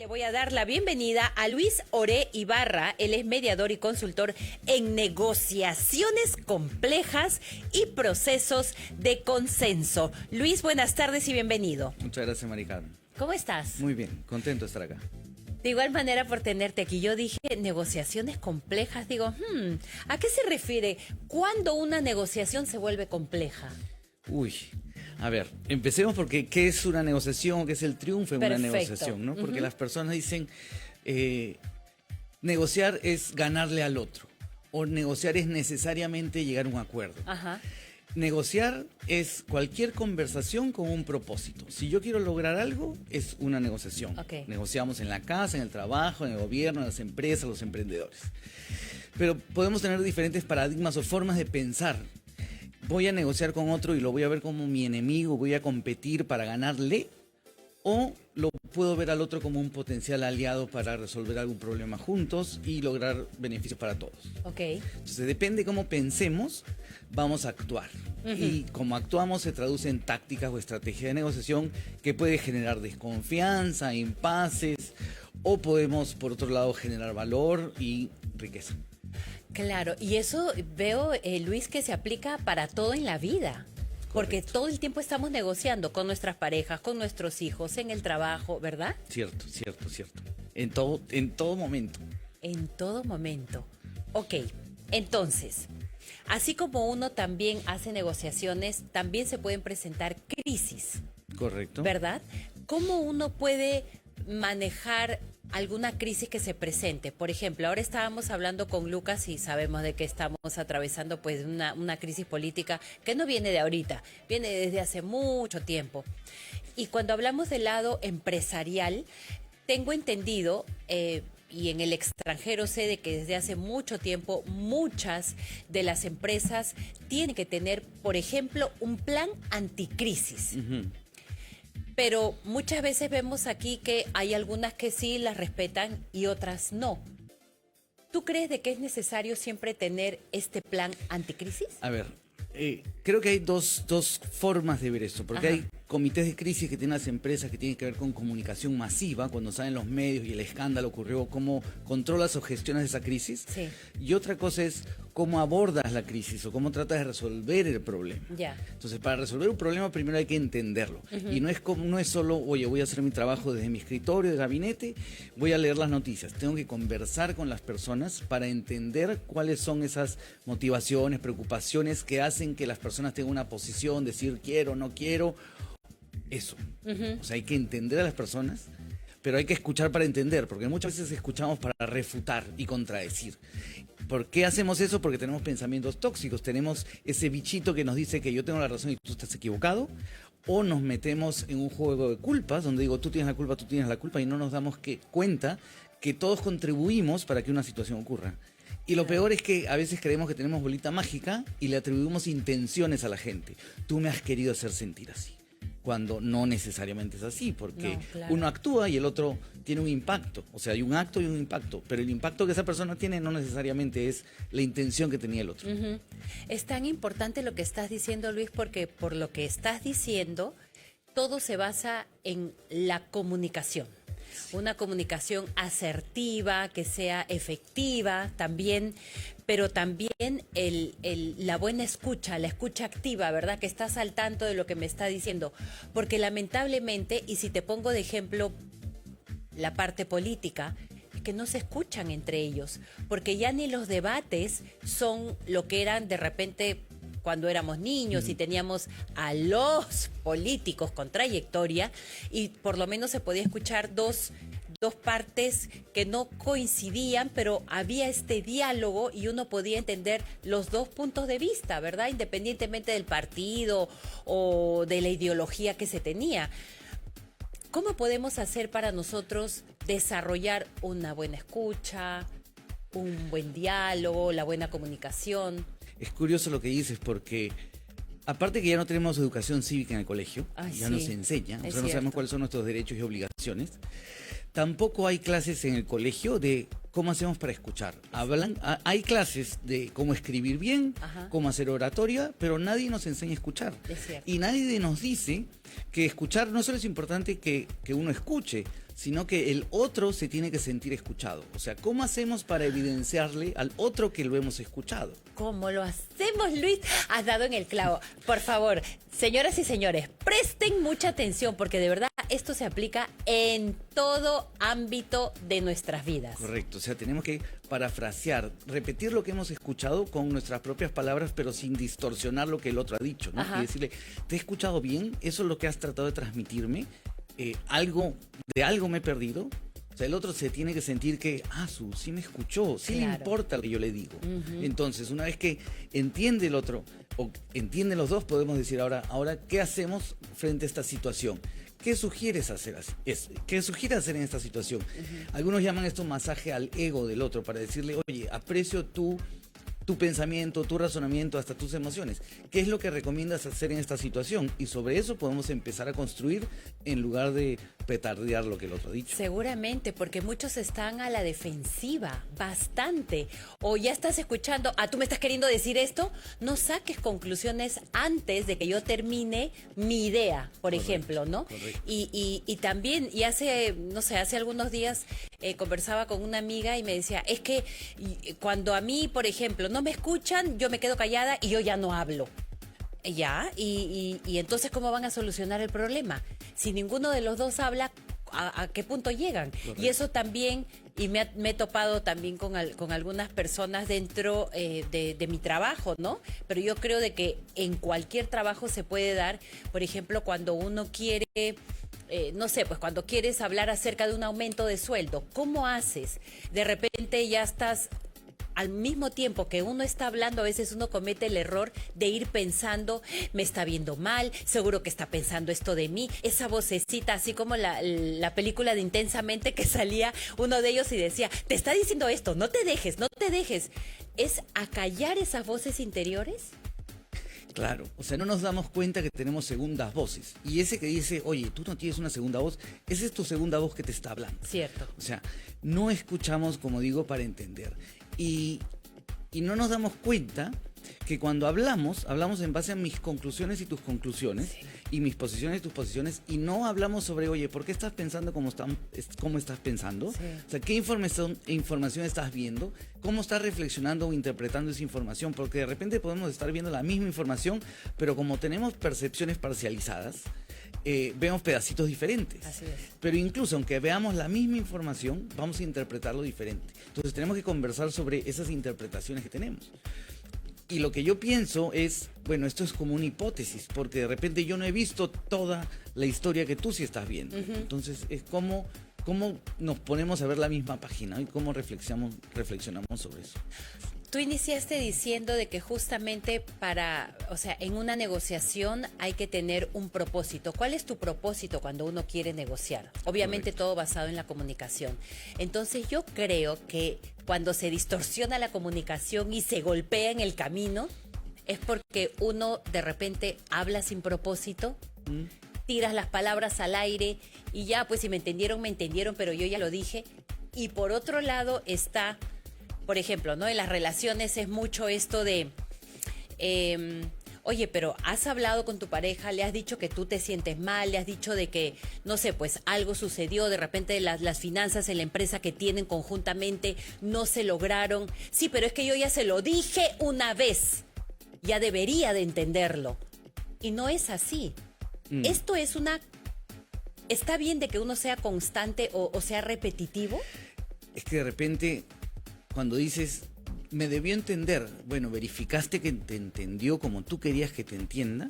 Le voy a dar la bienvenida a Luis Oré Ibarra. Él es mediador y consultor en negociaciones complejas y procesos de consenso. Luis, buenas tardes y bienvenido. Muchas gracias, Mari Carmen. ¿Cómo estás? Muy bien, contento de estar acá. De igual manera por tenerte aquí. Yo dije negociaciones complejas. Digo, ¿a qué se refiere? ¿Cuándo una negociación se vuelve compleja? Uy, a ver, empecemos porque ¿qué es una negociación? ¿Qué es el triunfo en una negociación? ¿No? Porque las personas dicen, negociar es ganarle al otro, o negociar es necesariamente llegar a un acuerdo. Ajá. Negociar es cualquier conversación con un propósito. Si yo quiero lograr algo, es una negociación. Okay. Negociamos en la casa, en el trabajo, en el gobierno, en las empresas, los emprendedores. Pero podemos tener diferentes paradigmas o formas de pensar. Voy a negociar con otro y lo voy a ver como mi enemigo, voy a competir para ganarle, o lo puedo ver al otro como un potencial aliado para resolver algún problema juntos y lograr beneficios para todos. Ok. Entonces depende cómo pensemos, vamos a actuar. Y como actuamos se traduce en tácticas o estrategias de negociación que puede generar desconfianza, impases, o podemos por otro lado generar valor y riqueza. Claro, y eso veo, Luis, que se aplica para todo en la vida. Porque Correcto. todo el tiempo estamos negociando con nuestras parejas, con nuestros hijos, en el trabajo, ¿verdad? Cierto. En todo momento. En todo momento. Ok, entonces, así como uno también hace negociaciones, también se pueden presentar crisis, Correcto. ¿verdad? ¿Cómo uno puede manejar alguna crisis que se presente? Por ejemplo, ahora estábamos hablando con Lucas y sabemos de que estamos atravesando pues una crisis política que no viene de ahorita, viene desde hace mucho tiempo. Y cuando hablamos del lado empresarial, tengo entendido, y en el extranjero sé de que desde hace mucho tiempo muchas de las empresas tienen que tener, por ejemplo, un plan anticrisis. Pero muchas veces vemos aquí que hay algunas que sí las respetan y otras no. ¿Tú crees de que es necesario siempre tener este plan anticrisis? A ver, creo que hay dos formas de ver esto, porque Ajá. hay comités de crisis que tienen las empresas que tienen que ver con comunicación masiva, cuando salen los medios y el escándalo ocurrió, cómo controlas o gestionas esa crisis. Sí. Y otra cosa es cómo abordas la crisis o cómo tratas de resolver el problema. Ya. Entonces, para resolver un problema primero hay que entenderlo. Y no es solo, oye, voy a hacer mi trabajo desde mi escritorio, de gabinete, voy a leer las noticias. Tengo que conversar con las personas para entender cuáles son esas motivaciones, preocupaciones que hacen que las personas tengan una posición, decir quiero, no quiero. Eso. O sea, hay que entender a las personas, pero hay que escuchar para entender, porque muchas veces escuchamos para refutar y contradecir. ¿Por qué hacemos eso? Porque tenemos pensamientos tóxicos, tenemos ese bichito que nos dice que yo tengo la razón y tú estás equivocado, o nos metemos en un juego de culpas, donde digo tú tienes la culpa, y no nos damos cuenta que todos contribuimos para que una situación ocurra. Y lo peor es que a veces creemos que tenemos bolita mágica y le atribuimos intenciones a la gente. Tú me has querido hacer sentir así, cuando no necesariamente es así, porque No, claro. uno actúa y el otro tiene un impacto. O sea, hay un acto y un impacto, pero el impacto que esa persona tiene no necesariamente es la intención que tenía el otro. Es tan importante lo que estás diciendo, Luis, porque por lo que estás diciendo, todo se basa en la comunicación. Una comunicación asertiva, que sea efectiva también, pero también la buena escucha, la escucha activa, ¿verdad? Que estás al tanto de lo que me está diciendo. Porque lamentablemente, y si te pongo de ejemplo la parte política, es que no se escuchan entre ellos, porque ya ni los debates son lo que eran de repente cuando éramos niños y teníamos a los políticos con trayectoria y por lo menos se podía escuchar dos partes que no coincidían, pero había este diálogo y uno podía entender los dos puntos de vista, ¿verdad? Independientemente del partido o de la ideología que se tenía. ¿Cómo podemos hacer para nosotros desarrollar una buena escucha, un buen diálogo, la buena comunicación? Es curioso lo que dices porque aparte que ya no tenemos educación cívica en el colegio, Ay, ya sí, nos enseña, es nosotros no cierto. sabemos cuáles son nuestros derechos y obligaciones. Tampoco hay clases en el colegio de cómo hacemos para escuchar. Hay clases de cómo escribir bien, Ajá. cómo hacer oratoria, pero nadie nos enseña a escuchar. Es cierto. Y nadie nos dice que escuchar no solo es importante que uno escuche, sino que el otro se tiene que sentir escuchado. O sea, ¿cómo hacemos para evidenciarle al otro que lo hemos escuchado? ¿Cómo lo hacemos, Luis? Has dado en el clavo. Por favor, señoras y señores, presten mucha atención porque de verdad esto se aplica en todo ámbito de nuestras vidas. Correcto, o sea, tenemos que parafrasear, repetir lo que hemos escuchado con nuestras propias palabras, pero sin distorsionar lo que el otro ha dicho, ¿no? Ajá. Y decirle, ¿te he escuchado bien? ¿Eso es lo que has tratado de transmitirme? De algo me he perdido. O sea, el otro se tiene que sentir que, sí me escuchó, sí le Claro. importa lo que yo le digo. Entonces, una vez que entiende el otro, o entienden los dos, podemos decir ahora, ¿qué hacemos frente a esta situación? ¿Qué sugieres hacer ¿Qué sugieres hacer en esta situación? Algunos llaman esto masaje al ego del otro, para decirle, oye, aprecio tu pensamiento, tu razonamiento, hasta tus emociones. ¿Qué es lo que recomiendas hacer en esta situación? Y sobre eso podemos empezar a construir en lugar de petardear lo que el otro ha dicho. Seguramente, porque muchos están a la defensiva, bastante. O ya estás escuchando, tú me estás queriendo decir esto, no saques conclusiones antes de que yo termine mi idea, por ejemplo, ¿no? Correcto. Y también, hace algunos días conversaba con una amiga y me decía, es que cuando a mí, por ejemplo, no me escuchan, yo me quedo callada y yo ya no hablo. Ya, y entonces, ¿cómo van a solucionar el problema? Si ninguno de los dos habla, ¿a qué punto llegan? Correcto. Y eso también, y me he topado también con algunas personas dentro de mi trabajo, ¿no? Pero yo creo de que en cualquier trabajo se puede dar, por ejemplo, cuando uno quiere... cuando quieres hablar acerca de un aumento de sueldo, ¿cómo haces? De repente ya estás... Al mismo tiempo que uno está hablando, a veces uno comete el error de ir pensando, me está viendo mal, seguro que está pensando esto de mí, esa vocecita, así como la película de Intensamente, que salía uno de ellos y decía, te está diciendo esto, no te dejes, no te dejes. ¿Es acallar esas voces interiores? Claro, o sea, no nos damos cuenta que tenemos segundas voces. Y ese que dice, oye, tú no tienes una segunda voz, esa es tu segunda voz que te está hablando. Cierto. O sea, no escuchamos, como digo, para entender. Y no nos damos cuenta que cuando hablamos en base a mis conclusiones y tus conclusiones, Sí. y mis posiciones y tus posiciones, y no hablamos sobre, oye, ¿por qué estás pensando como estás pensando? Sí. O sea, ¿qué información estás viendo? ¿Cómo estás reflexionando o interpretando esa información? Porque de repente podemos estar viendo la misma información, pero como tenemos percepciones parcializadas, vemos pedacitos diferentes. Así es. Pero incluso aunque veamos la misma información, vamos a interpretarlo diferente. Entonces tenemos que conversar sobre esas interpretaciones que tenemos. Y lo que yo pienso es, bueno, esto es como una hipótesis, porque de repente yo no he visto toda la historia que tú sí estás viendo. Entonces es como nos ponemos a ver la misma página, ¿no? Y cómo reflexionamos sobre eso. Tú iniciaste diciendo de que justamente en una negociación hay que tener un propósito. ¿Cuál es tu propósito cuando uno quiere negociar? Obviamente todo basado en la comunicación. Entonces yo creo que cuando se distorsiona la comunicación y se golpea en el camino, es porque uno de repente habla sin propósito, tiras las palabras al aire y ya, pues si me entendieron, pero yo ya lo dije. Y por otro lado está... Por ejemplo, ¿no? En las relaciones es mucho esto de, oye, pero has hablado con tu pareja, le has dicho que tú te sientes mal, le has dicho de que, no sé, pues algo sucedió, de repente las finanzas en la empresa que tienen conjuntamente no se lograron. Sí, pero es que yo ya se lo dije una vez, ya debería de entenderlo. Y no es así. Esto es ¿Está bien de que uno sea constante o sea repetitivo? Es que de repente... Cuando dices, me debió entender, bueno, ¿verificaste que te entendió como tú querías que te entienda?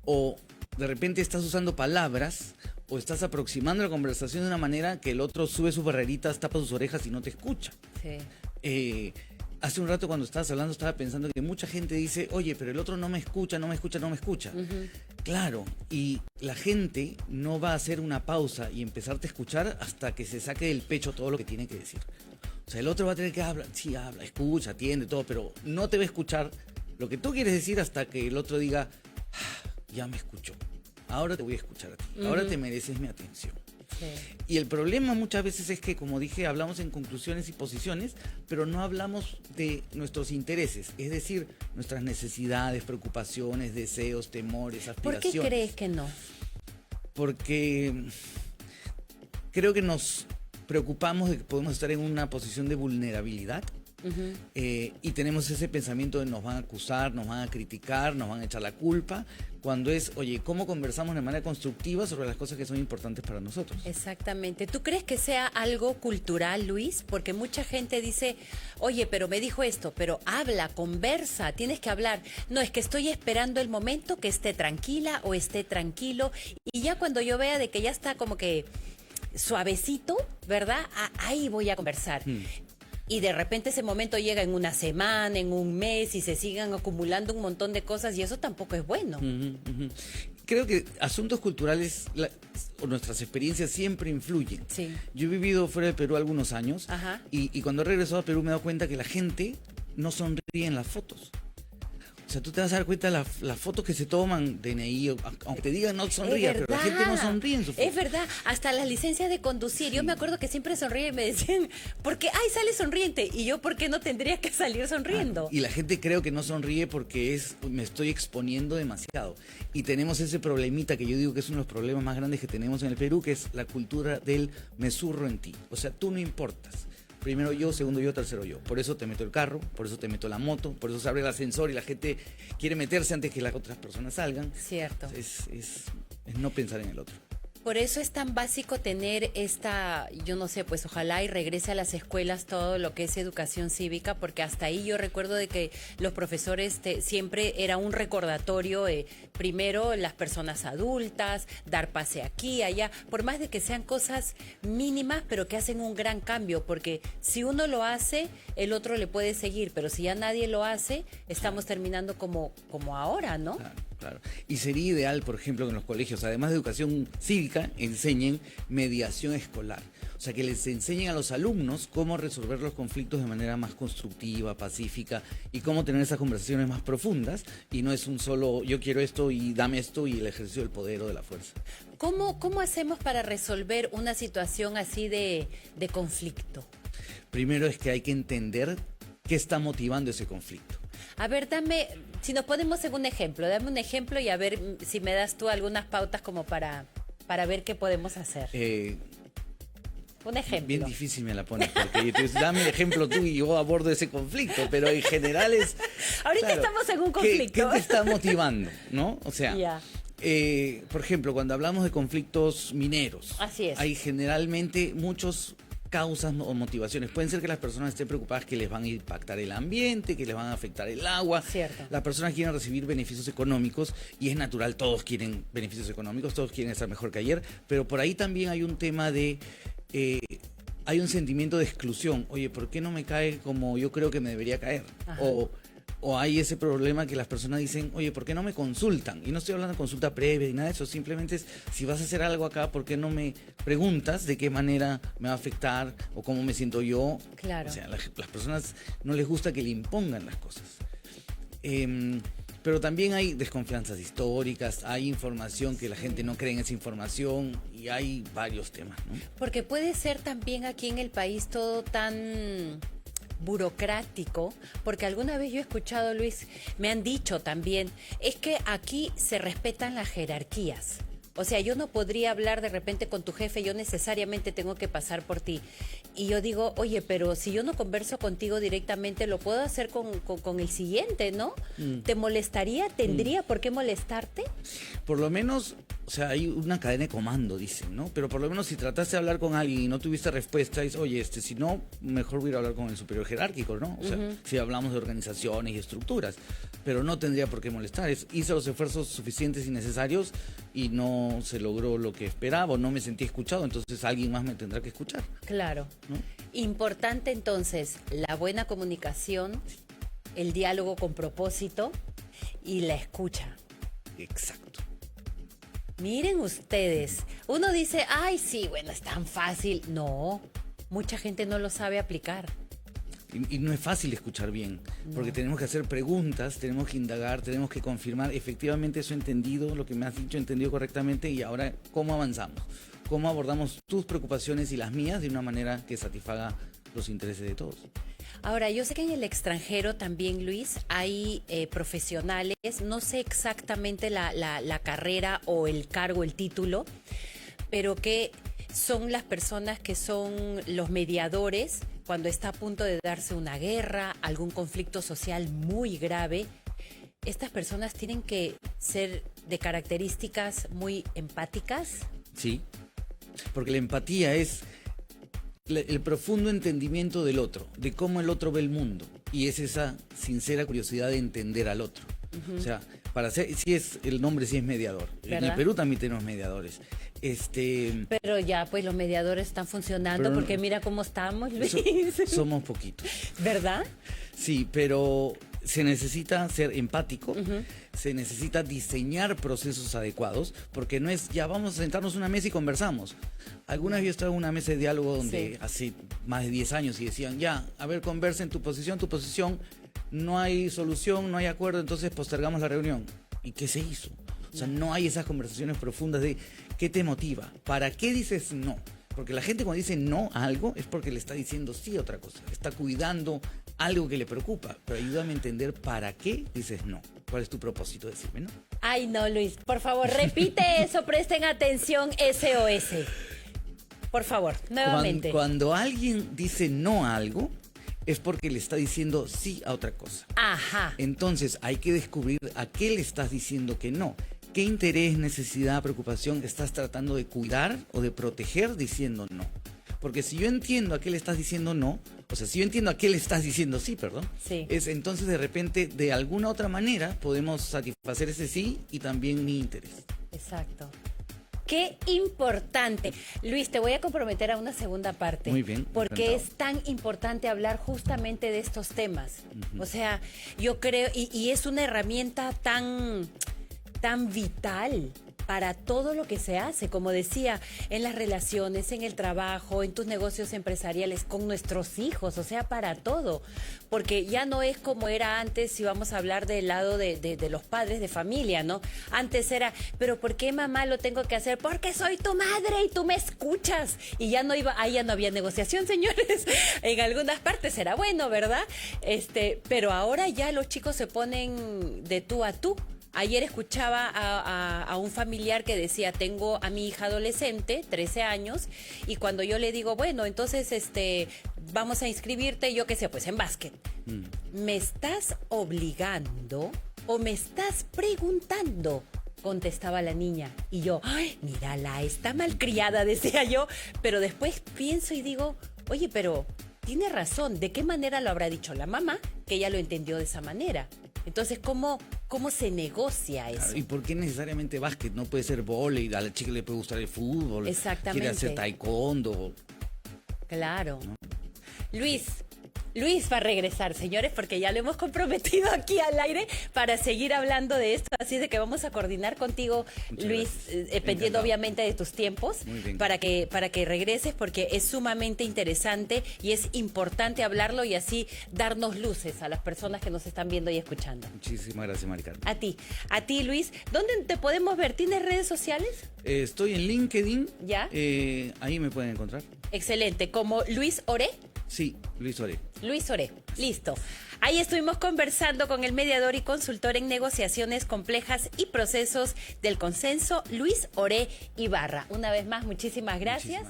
O de repente estás usando palabras o estás aproximando la conversación de una manera que el otro sube sus barreritas, tapa sus orejas y no te escucha. Sí. Hace un rato cuando estabas hablando estaba pensando que mucha gente dice, oye, pero el otro no me escucha. Claro, y la gente no va a hacer una pausa y empezarte a escuchar hasta que se saque del pecho todo lo que tiene que decir. O sea, el otro va a tener que hablar, sí, habla, escucha, atiende, todo, pero no te va a escuchar lo que tú quieres decir hasta que el otro diga, ya me escuchó, ahora te voy a escuchar a ti, ahora te mereces mi atención. Sí. Y el problema muchas veces es que, como dije, hablamos en conclusiones y posiciones, pero no hablamos de nuestros intereses, es decir, nuestras necesidades, preocupaciones, deseos, temores, ¿Por aspiraciones. qué crees que no? Porque creo que nos preocupamos de que podemos estar en una posición de vulnerabilidad. Y tenemos ese pensamiento de nos van a acusar, nos van a criticar, nos van a echar la culpa, cuando es, oye, ¿cómo conversamos de manera constructiva sobre las cosas que son importantes para nosotros? Exactamente. ¿Tú crees que sea algo cultural, Luis? Porque mucha gente dice, oye, pero me dijo esto, pero habla, conversa, tienes que hablar. No, es que estoy esperando el momento que esté tranquila o esté tranquilo, y ya cuando yo vea de que ya está como que suavecito, ¿verdad? Ahí voy a conversar. Y de repente ese momento llega en una semana, en un mes, y se sigan acumulando un montón de cosas, y eso tampoco es bueno. Creo que asuntos culturales o nuestras experiencias siempre influyen. Sí. Yo he vivido fuera de Perú algunos años. Ajá. Y cuando he regresado a Perú me he dado cuenta que la gente no sonríe en las fotos. O sea, tú te vas a dar cuenta de las fotos que se toman, DNI, aunque te digan no sonría, pero la gente no sonríe en su foto. Es verdad, hasta las licencias de conducir. Sí. Yo me acuerdo que siempre sonríe y me decían, ¿por qué? ¡Ay, sale sonriente! Y yo, ¿por qué no tendría que salir sonriendo? Y la gente creo que no sonríe porque me estoy exponiendo demasiado. Y tenemos ese problemita que yo digo que es uno de los problemas más grandes que tenemos en el Perú, que es la cultura del me zurro en ti. O sea, tú no importas. Primero yo, segundo yo, tercero yo. Por eso te meto el carro, por eso te meto la moto, por eso se abre el ascensor y la gente quiere meterse antes que las otras personas salgan. Cierto. Es no pensar en el otro. Por eso es tan básico tener esta, yo no sé, pues ojalá y regrese a las escuelas todo lo que es educación cívica, porque hasta ahí yo recuerdo de que los profesores siempre era un recordatorio, primero las personas adultas, dar pase aquí, allá, por más de que sean cosas mínimas, pero que hacen un gran cambio, porque si uno lo hace, el otro le puede seguir, pero si ya nadie lo hace, estamos terminando como ahora, ¿no? Claro. Y sería ideal, por ejemplo, que en los colegios, además de educación cívica, enseñen mediación escolar. O sea, que les enseñen a los alumnos cómo resolver los conflictos de manera más constructiva, pacífica, y cómo tener esas conversaciones más profundas, y no es un solo yo quiero esto y dame esto y el ejercicio del poder o de la fuerza. ¿Cómo hacemos para resolver una situación así de conflicto? Primero es que hay que entender qué está motivando ese conflicto. A ver, si nos ponemos en un ejemplo, dame un ejemplo y a ver si me das tú algunas pautas como para ver qué podemos hacer. Un ejemplo. Bien difícil me la pones, porque tú dices, dame el ejemplo tú y yo abordo ese conflicto, pero en general es... Ahorita claro, estamos en un conflicto. ¿Qué te está motivando? ¿No? O sea, yeah. Por ejemplo, cuando hablamos de conflictos mineros, así es. Hay generalmente muchos causas o motivaciones. Pueden ser que las personas estén preocupadas que les van a impactar el ambiente, que les van a afectar el agua. Cierto. Las personas quieren recibir beneficios económicos y es natural, todos quieren beneficios económicos, todos quieren estar mejor que ayer, pero por ahí también hay un tema de... hay un sentimiento de exclusión. Oye, ¿por qué no me cae como yo creo que me debería caer? O hay ese problema que las personas dicen, oye, ¿por qué no me consultan? Y no estoy hablando de consulta previa ni nada de eso, simplemente es, si vas a hacer algo acá, ¿por qué no me preguntas de qué manera me va a afectar o cómo me siento yo? Claro. O sea, las personas no les gusta que le impongan las cosas. Pero también hay desconfianzas históricas, hay información que la gente no cree en esa información y hay varios temas, ¿no? Porque puede ser también aquí en el país todo tan burocrático, porque alguna vez yo he escuchado, Luis, me han dicho también, es que aquí se respetan las jerarquías. O sea, yo no podría hablar de repente con tu jefe, yo necesariamente tengo que pasar por ti. Y yo digo, oye, pero si yo no converso contigo directamente, lo puedo hacer con el siguiente, ¿no? ¿Te molestaría? ¿Tendría por qué molestarte? Por lo menos, o sea, hay una cadena de comando, dicen, ¿no? Pero por lo menos si trataste de hablar con alguien y no tuviste respuesta, dices, oye, si no, mejor voy a ir a hablar con el superior jerárquico, ¿no? O sea, si hablamos de organizaciones y estructuras, pero no tendría por qué molestar. Hice los esfuerzos suficientes y necesarios y no se logró lo que esperaba o no me sentí escuchado, entonces alguien más me tendrá que escuchar. Claro. ¿No? Importante entonces la buena comunicación, el diálogo con propósito y la escucha. Exacto. Miren ustedes, uno dice, ay sí, bueno, es tan fácil. No, mucha gente no lo sabe aplicar. Y no es fácil escuchar bien, porque tenemos que hacer preguntas, tenemos que indagar, tenemos que confirmar, efectivamente eso he entendido, lo que me has dicho he entendido correctamente, y ahora, ¿cómo avanzamos? ¿Cómo abordamos tus preocupaciones y las mías de una manera que satisfaga los intereses de todos? Ahora, yo sé que en el extranjero también, Luis, hay profesionales, no sé exactamente la carrera o el cargo, el título, pero que son las personas que son los mediadores cuando está a punto de darse una guerra, algún conflicto social muy grave. Estas personas tienen que ser de características muy empáticas. Sí, porque la empatía es el profundo entendimiento del otro, de cómo el otro ve el mundo, y es esa sincera curiosidad de entender al otro. O sea, para ser, el nombre sí es mediador. ¿Verdad? En el Perú también tenemos mediadores. Pero ya, pues los mediadores están funcionando, pero porque mira cómo estamos, Luis. Somos poquitos. ¿Verdad? Sí, pero se necesita ser empático, se necesita diseñar procesos adecuados, porque no es ya vamos a sentarnos en una mesa y conversamos. Alguna vez yo estaba en una mesa de diálogo donde hace más de 10 años y decían, ya, a ver, conversen tu posición, no hay solución, no hay acuerdo, entonces postergamos la reunión. ¿Y qué se hizo? O sea, no hay esas conversaciones profundas de qué te motiva, para qué dices no. Porque la gente cuando dice no a algo es porque le está diciendo sí a otra cosa, está cuidando algo que le preocupa. Pero ayúdame a entender para qué dices no. ¿Cuál es tu propósito? Decirme no. Ay, no, Luis, por favor, repite eso, presten atención, SOS. Por favor, nuevamente. Cuando alguien dice no a algo, es porque le está diciendo sí a otra cosa. Ajá. Entonces hay que descubrir a qué le estás diciendo que no. ¿Qué interés, necesidad, preocupación estás tratando de cuidar o de proteger diciendo no? Porque si yo entiendo a qué le estás diciendo no, o sea, si yo entiendo a qué le estás diciendo sí, perdón, es entonces de repente, de alguna otra manera, podemos satisfacer ese sí y también mi interés. Exacto. Qué importante. Luis, te voy a comprometer a una segunda parte. Muy bien. Porque es tan importante hablar justamente de estos temas. O sea, yo creo, y es una herramienta tan vital para todo lo que se hace, como decía, en las relaciones, en el trabajo, en tus negocios empresariales, con nuestros hijos, o sea, para todo. Porque ya no es como era antes, si vamos a hablar del lado de los padres de familia, ¿no? Antes era, pero ¿por qué, mamá, lo tengo que hacer? Porque soy tu madre y tú me escuchas. Y ya no ya no había negociación, señores. En algunas partes era bueno, ¿verdad? Pero ahora ya los chicos se ponen de tú a tú. Ayer escuchaba a un familiar que decía, tengo a mi hija adolescente, 13 años, y cuando yo le digo, bueno, entonces vamos a inscribirte, yo qué sé, pues en básquet. ¿Me estás obligando o me estás preguntando? Contestaba la niña. Y yo, ay, mírala, está malcriada, decía yo. Pero después pienso y digo, oye, pero tiene razón, ¿de qué manera lo habrá dicho la mamá? Que ella lo entendió de esa manera. Entonces, ¿cómo se negocia eso? Claro, ¿y por qué necesariamente básquet? No puede ser vóley, a la chica le puede gustar el fútbol. Exactamente. Quiere hacer taekwondo. Claro. ¿No? Luis va a regresar, señores, porque ya lo hemos comprometido aquí al aire para seguir hablando de esto. Así de que vamos a coordinar contigo, muchas Luis, dependiendo obviamente de tus tiempos, para que regreses, porque es sumamente interesante y es importante hablarlo y así darnos luces a las personas que nos están viendo y escuchando. Muchísimas gracias, Mari Carmen. A ti, Luis. ¿Dónde te podemos ver? ¿Tienes redes sociales? Estoy en LinkedIn. ¿Ya? Ahí me pueden encontrar. Excelente. ¿Como Luis Oré? Sí, Luis Oré. Luis Oré, listo. Ahí estuvimos conversando con el mediador y consultor en negociaciones complejas y procesos del consenso, Luis Oré Ibarra. Una vez más, muchísimas gracias.